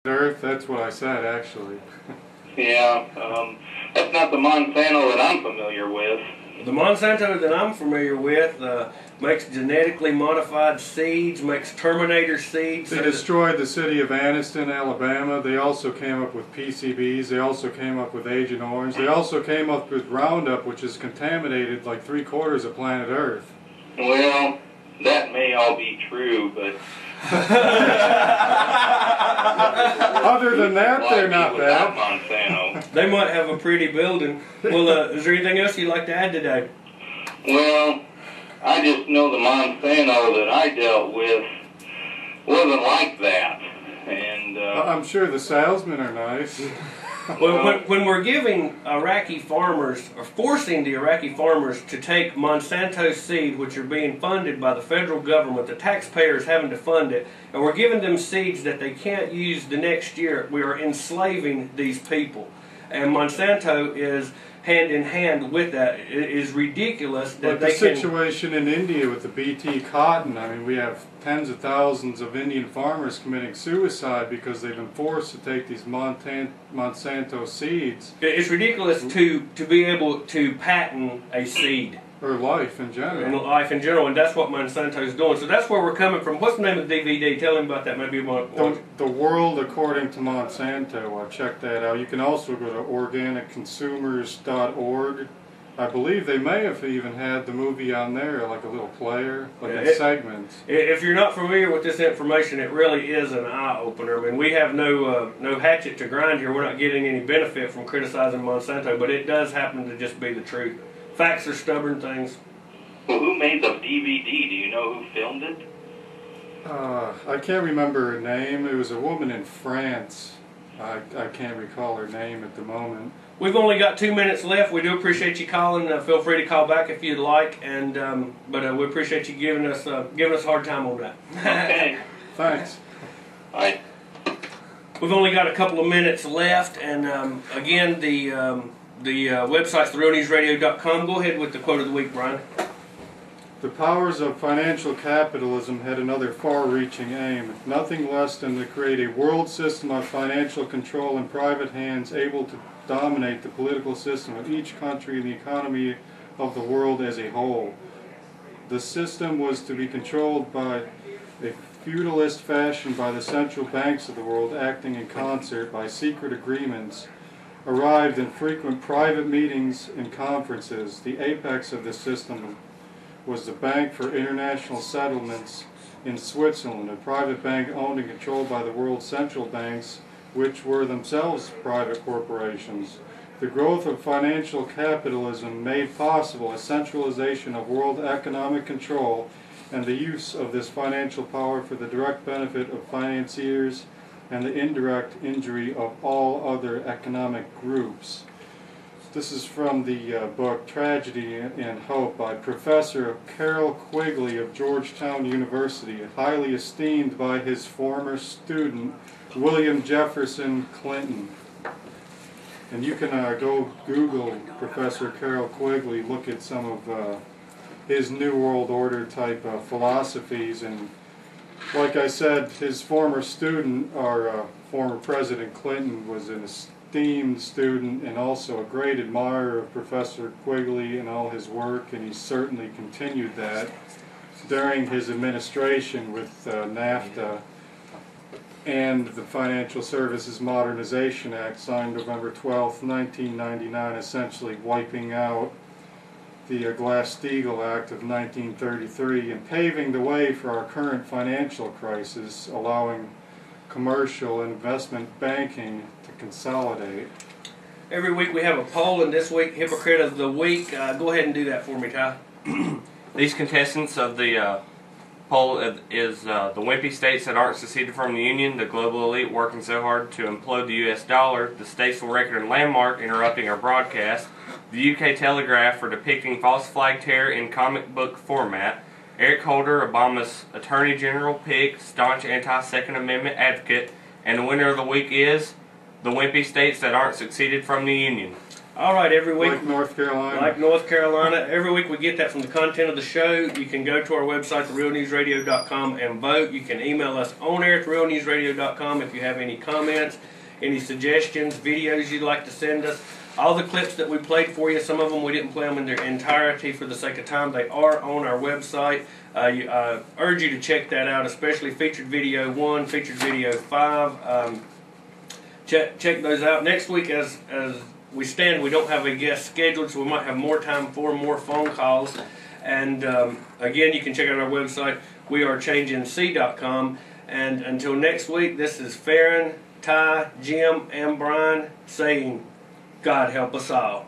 Earth, that's what I said, actually. Yeah, that's not the Monsanto that I'm familiar with. The Monsanto that I'm familiar with makes genetically modified seeds, makes Terminator seeds. They destroyed the city of Anniston, Alabama. They also came up with PCBs. They also came up with Agent Orange. They also came up with Roundup, which has contaminated like 3/4 of planet Earth. Well, that may all be true, but... Other than that, they're not bad. Monsanto. They might have a pretty building. Well, is there anything else you'd like to add today? Well, I just know the Monsanto that I dealt with wasn't like that. And I'm sure the salesmen are nice. Well, when we're giving Iraqi farmers, or forcing the Iraqi farmers to take Monsanto seed, which are being funded by the federal government, the taxpayers having to fund it, and we're giving them seeds that they can't use the next year, we are enslaving these people. And Monsanto is hand in hand with that. It is ridiculous that the situation in India with the Bt cotton, I mean, we have tens of thousands of Indian farmers committing suicide because they've been forced to take these Monsanto seeds. It's ridiculous to be able to patent a seed. Or life in general. And life in general, and that's what Monsanto's doing. So that's where we're coming from. What's the name of the DVD? Tell him about that. Maybe The World According to Monsanto. Check that out. You can also go to organicconsumers.org. I believe they may have even had the movie on there, like a little player, like in segments. If you're not familiar with this information, it really is an eye-opener. I mean, we have no hatchet to grind here. We're not getting any benefit from criticizing Monsanto, but it does happen to just be the truth. Facts are stubborn things. Well, who made the DVD? Do you know who filmed it? I can't remember her name. It was a woman in France. I can't recall her name at the moment. We've only got 2 minutes left. We do appreciate you calling. Feel free to call back if you'd like, and but we appreciate you giving us a hard time on that. Okay. Thanks. Bye. We've only got a couple of minutes left, and again, the website's therealnewsradio.com. Go ahead with the quote of the week, Brian. The powers of financial capitalism had another far-reaching aim, nothing less than to create a world system of financial control in private hands able to dominate the political system of each country and the economy of the world as a whole. The system was to be controlled by a feudalist fashion by the central banks of the world acting in concert by secret agreements arrived in frequent private meetings and conferences. The apex of this system was the Bank for International Settlements in Switzerland, a private bank owned and controlled by the world's central banks, which were themselves private corporations. The growth of financial capitalism made possible a centralization of world economic control and the use of this financial power for the direct benefit of financiers and the indirect injury of all other economic groups. This is from the book Tragedy and Hope by Professor Carroll Quigley of Georgetown University, highly esteemed by his former student William Jefferson Clinton. And you can go Google Professor Carroll Quigley, look at some of his New World Order type philosophies, and like I said, his former student, our former President Clinton, was an esteemed student and also a great admirer of Professor Quigley and all his work, and he certainly continued that during his administration with NAFTA and the Financial Services Modernization Act signed November 12, 1999, essentially wiping out the Glass-Steagall Act of 1933 and paving the way for our current financial crisis, allowing commercial and investment banking to consolidate. Every week we have a poll, and this week, Hypocrite of the Week. Go ahead and do that for me, Ty. These contestants of the poll is the wimpy states that aren't seceded from the Union, the global elite working so hard to implode the U.S. dollar, the stateful record and landmark interrupting our broadcast, the UK Telegraph for depicting false flag terror in comic book format, Eric Holder, Obama's Attorney General pick, staunch anti-Second Amendment advocate, and the winner of the week is the wimpy states that aren't seceded from the Union. All right, every week. Like North Carolina. Like North Carolina. Every week we get that from the content of the show. You can go to our website, therealnewsradio.com, and vote. You can email us on air at therealnewsradio.com if you have any comments, any suggestions, videos you'd like to send us. All the clips that we played for you, some of them we didn't play them in their entirety for the sake of time. They are on our website. I urge you to check that out, especially featured video 1, featured video 5. Check those out. Next week, as we stand, we don't have a guest scheduled, so we might have more time for more phone calls. And again, you can check out our website, wearechangingc.com. And until next week, this is Farron, Ty, Jim, and Brian saying, God help us all.